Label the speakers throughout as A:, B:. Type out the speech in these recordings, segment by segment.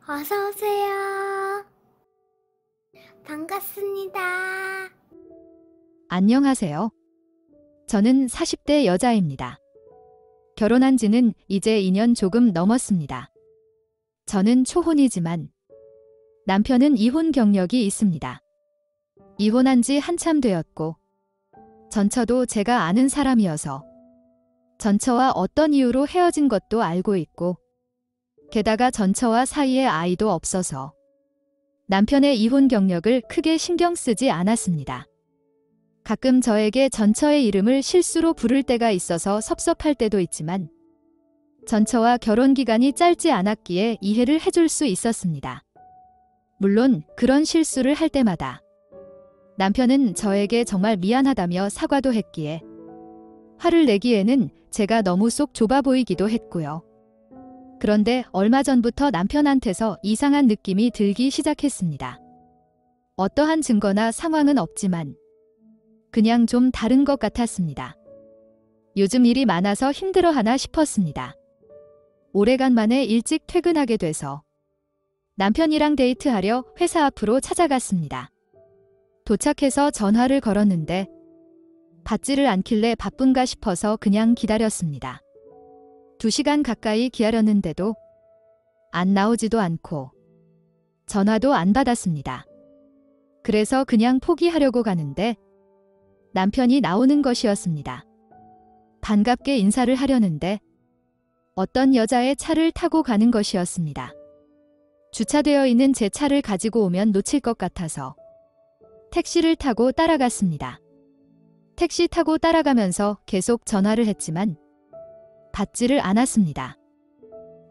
A: 어서 오세요. 반갑습니다.
B: 안녕하세요. 저는 40대 여자입니다. 결혼한 지는 이제 2년 조금 넘었습니다. 저는 초혼이지만 남편은 이혼 경력이 있습니다. 이혼한 지 한참 되었고 전처도 제가 아는 사람이어서 전처와 어떤 이유로 헤어진 것도 알고 있고 게다가 전처와 사이에 아이도 없어서 남편의 이혼 경력을 크게 신경 쓰지 않았습니다. 가끔 저에게 전처의 이름을 실수로 부를 때가 있어서 섭섭할 때도 있지만 전처와 결혼 기간이 짧지 않았기에 이해를 해줄 수 있었습니다. 물론 그런 실수를 할 때마다 남편은 저에게 정말 미안하다며 사과도 했기에 화를 내기에는 제가 너무 속 좁아 보이기도 했고요. 그런데 얼마 전부터 남편한테서 이상한 느낌이 들기 시작했습니다. 어떠한 증거나 상황은 없지만 그냥 좀 다른 것 같았습니다. 요즘 일이 많아서 힘들어하나 싶었습니다. 오래간만에 일찍 퇴근하게 돼서 남편이랑 데이트하려 회사 앞으로 찾아갔습니다. 도착해서 전화를 걸었는데 받지를 않길래 바쁜가 싶어서 그냥 기다렸습니다. 2시간 가까이 기다렸는데도 안 나오지도 않고 전화도 안 받았습니다. 그래서 그냥 포기하려고 가는데 남편이 나오는 것이었습니다. 반갑게 인사를 하려는데 어떤 여자의 차를 타고 가는 것이었습니다. 주차되어 있는 제 차를 가지고 오면 놓칠 것 같아서 택시를 타고 따라갔습니다. 택시 타고 따라가면서 계속 전화를 했지만 받지를 않았습니다.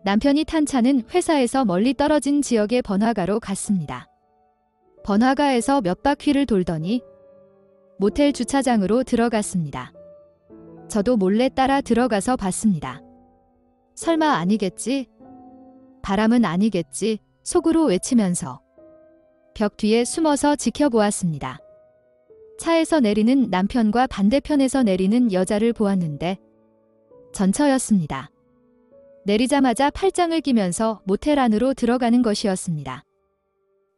B: 남편이 탄 차는 회사에서 멀리 떨어진 지역의 번화가로 갔습니다. 번화가에서 몇 바퀴를 돌더니 모텔 주차장으로 들어갔습니다. 저도 몰래 따라 들어가서 봤습니다. 설마 아니겠지? 바람은 아니겠지? 속으로 외치면서 벽 뒤에 숨어서 지켜보았습니다. 차에서 내리는 남편과 반대편에서 내리는 여자를 보았는데 전처였습니다. 내리자마자 팔짱을 끼면서 모텔 안으로 들어가는 것이었습니다.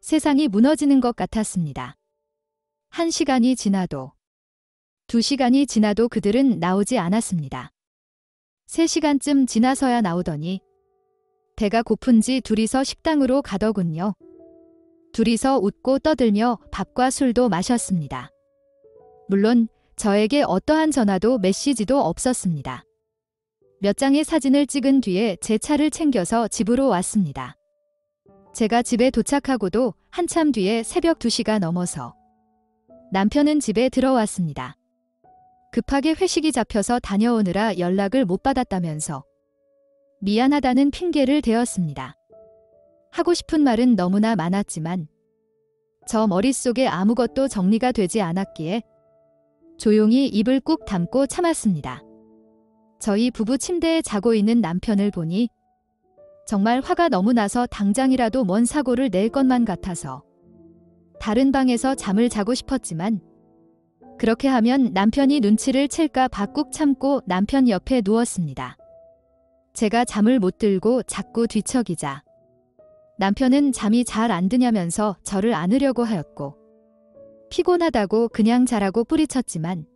B: 세상이 무너지는 것 같았습니다. 1시간이 지나도 2시간이 지나도 그들은 나오지 않았습니다. 3시간쯤 지나서야 나오더니 배가 고픈지 둘이서 식당으로 가더군요. 둘이서 웃고 떠들며 밥과 술도 마셨습니다. 물론 저에게 어떠한 전화도 메시지도 없었습니다. 몇 장의 사진을 찍은 뒤에 제 차를 챙겨서 집으로 왔습니다. 제가 집에 도착하고도 한참 뒤에 새벽 2시가 넘어서 남편은 집에 들어왔습니다. 급하게 회식이 잡혀서 다녀오느라 연락을 못 받았다면서 미안하다는 핑계를 대었습니다. 하고 싶은 말은 너무나 많았지만 저 머릿속에 아무것도 정리가 되지 않았기에 조용히 입을 꾹 담고 참았습니다. 저희 부부 침대에 자고 있는 남편을 보니 정말 화가 너무 나서 당장이라도 뭔 사고를 낼 것만 같아서 다른 방에서 잠을 자고 싶었지만 그렇게 하면 남편이 눈치를 챌까 봐 꾹 참고 남편 옆에 누웠습니다. 제가 잠을 못 들고 자꾸 뒤척이자 남편은 잠이 잘 안 드냐면서 저를 안으려고 하였고 피곤하다고 그냥 자라고 뿌리쳤지만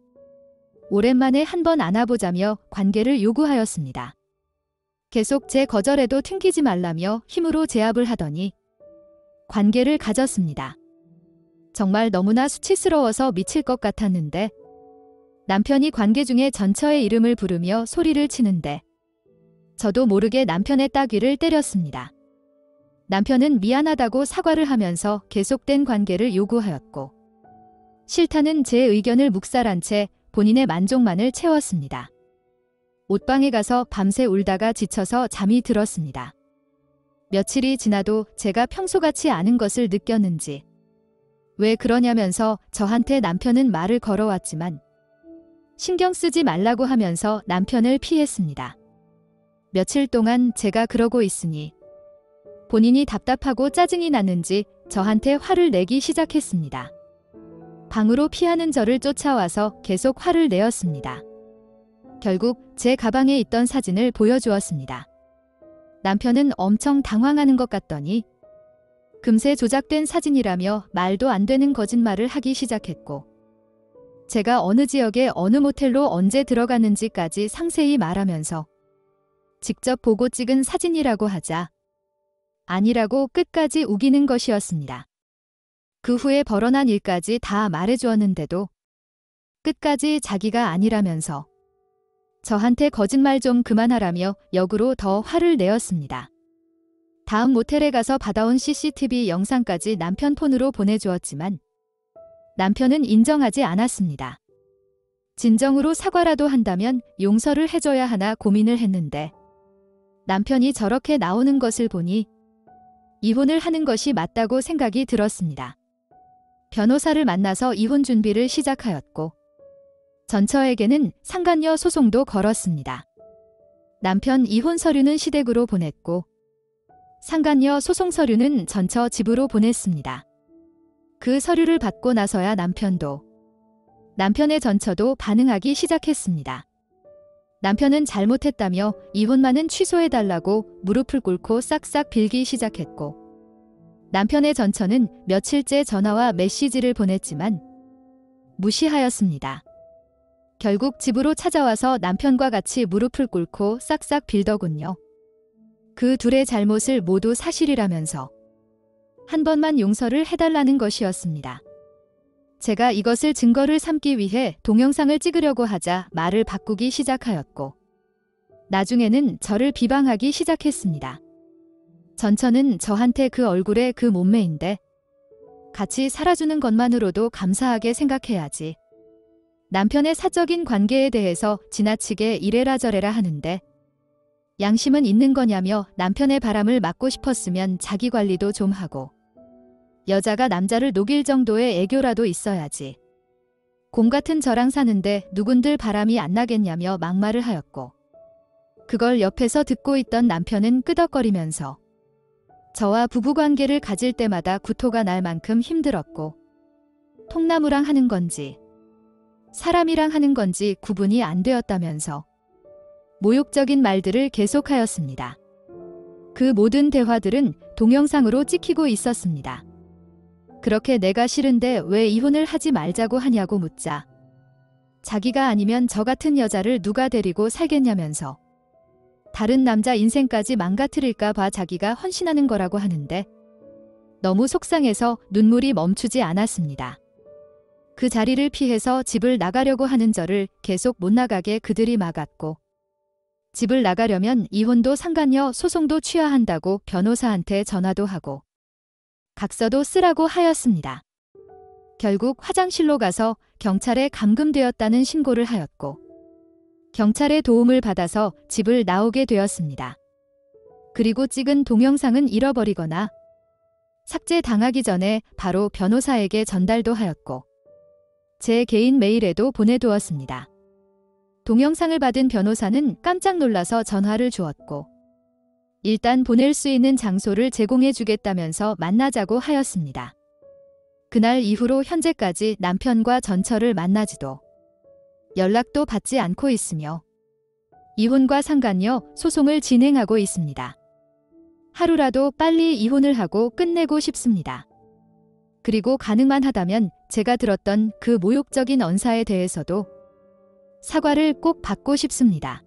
B: 오랜만에 한번 안아보자며 관계를 요구하였습니다. 계속 제 거절에도 튕기지 말라며 힘으로 제압을 하더니 관계를 가졌습니다. 정말 너무나 수치스러워서 미칠 것 같았는데 남편이 관계 중에 전처의 이름을 부르며 소리를 치는데 저도 모르게 남편의 따귀를 때렸습니다. 남편은 미안하다고 사과를 하면서 계속된 관계를 요구하였고 싫다는 제 의견을 묵살한 채 본인의 만족만을 채웠습니다. 옷방에 가서 밤새 울다가 지쳐서 잠이 들었습니다. 며칠이 지나도 제가 평소같이 않은 것을 느꼈는지 왜 그러냐면서 저한테 남편은 말을 걸어왔지만 신경 쓰지 말라고 하면서 남편을 피했습니다. 며칠 동안 제가 그러고 있으니 본인이 답답하고 짜증이 났는지 저한테 화를 내기 시작했습니다. 방으로 피하는 저를 쫓아와서 계속 화를 내었습니다. 결국 제 가방에 있던 사진을 보여주었습니다. 남편은 엄청 당황하는 것 같더니 금세 조작된 사진이라며 말도 안 되는 거짓말을 하기 시작했고, 제가 어느 지역에 어느 모텔로 언제 들어갔는지까지 상세히 말하면서 직접 보고 찍은 사진이라고 하자 아니라고 끝까지 우기는 것이었습니다. 그 후에 벌어난 일까지 다 말해주었는데도 끝까지 자기가 아니라면서 저한테 거짓말 좀 그만하라며 역으로 더 화를 내었습니다. 다음 모텔에 가서 받아온 CCTV 영상까지 남편 폰으로 보내주었지만 남편은 인정하지 않았습니다. 진정으로 사과라도 한다면 용서를 해줘야 하나 고민을 했는데 남편이 저렇게 나오는 것을 보니 이혼을 하는 것이 맞다고 생각이 들었습니다. 변호사를 만나서 이혼 준비를 시작하였고 전처에게는 상간녀 소송도 걸었습니다. 남편 이혼 서류는 시댁으로 보냈고 상간녀 소송 서류는 전처 집으로 보냈습니다. 그 서류를 받고 나서야 남편의 전처도 반응하기 시작했습니다. 남편은 잘못했다며 이혼만은 취소해달라고 무릎을 꿇고 싹싹 빌기 시작했고, 남편의 전처는 며칠째 전화와 메시지를 보냈지만 무시하였습니다. 결국 집으로 찾아와서 남편과 같이 무릎을 꿇고 싹싹 빌더군요. 그 둘의 잘못을 모두 사실이라면서 한 번만 용서를 해달라는 것이었습니다. 제가 이것을 증거를 삼기 위해 동영상을 찍으려고 하자 말을 바꾸기 시작하였고 나중에는 저를 비방하기 시작했습니다. 전처는 저한테 그 얼굴에 그 몸매인데 같이 살아주는 것만으로도 감사하게 생각해야지. 남편의 사적인 관계에 대해서 지나치게 이래라 저래라 하는데 양심은 있는 거냐며 남편의 바람을 막고 싶었으면 자기 관리도 좀 하고 여자가 남자를 녹일 정도의 애교라도 있어야지. 곰 같은 저랑 사는데 누군들 바람이 안 나겠냐며 막말을 하였고 그걸 옆에서 듣고 있던 남편은 끄덕거리면서 저와 부부관계를 가질 때마다 구토가 날 만큼 힘들었고 통나무랑 하는 건지 사람이랑 하는 건지 구분이 안 되었다면서 모욕적인 말들을 계속하였습니다. 그 모든 대화들은 동영상으로 찍히고 있었습니다. 그렇게 내가 싫은데 왜 이혼을 하지 말자고 하냐고 묻자 자기가 아니면 저 같은 여자를 누가 데리고 살겠냐면서 다른 남자 인생까지 망가뜨릴까 봐 자기가 헌신하는 거라고 하는데 너무 속상해서 눈물이 멈추지 않았습니다. 그 자리를 피해서 집을 나가려고 하는 저를 계속 못 나가게 그들이 막았고 집을 나가려면 이혼도 상간녀 소송도 취하한다고 변호사한테 전화도 하고 각서도 쓰라고 하였습니다. 결국 화장실로 가서 경찰에 감금되었다는 신고를 하였고 경찰의 도움을 받아서 집을 나오게 되었습니다. 그리고 찍은 동영상은 잃어버리거나 삭제당하기 전에 바로 변호사에게 전달도 하였고 제 개인 메일에도 보내두었습니다. 동영상을 받은 변호사는 깜짝 놀라서 전화를 주었고 일단 보낼 수 있는 장소를 제공해 주겠다면서 만나자고 하였습니다. 그날 이후로 현재까지 남편과 전처를 만나지도 연락도 받지 않고 있으며 이혼과 상간녀 소송을 진행하고 있습니다. 하루라도 빨리 이혼을 하고 끝내고 싶습니다. 그리고 가능만 하다면 제가 들었던 그 모욕적인 언사에 대해서도 사과를 꼭 받고 싶습니다.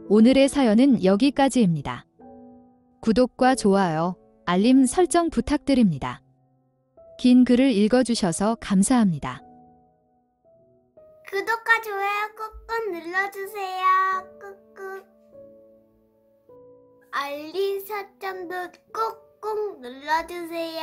B: 오늘의 사연은 여기까지입니다. 구독과 좋아요, 알림 설정 부탁드립니다. 긴 글을 읽어주셔서 감사합니다.
A: 구독과 좋아요 꾹꾹 눌러주세요. 꾹꾹. 알림 설정도 꾹꾹 눌러주세요.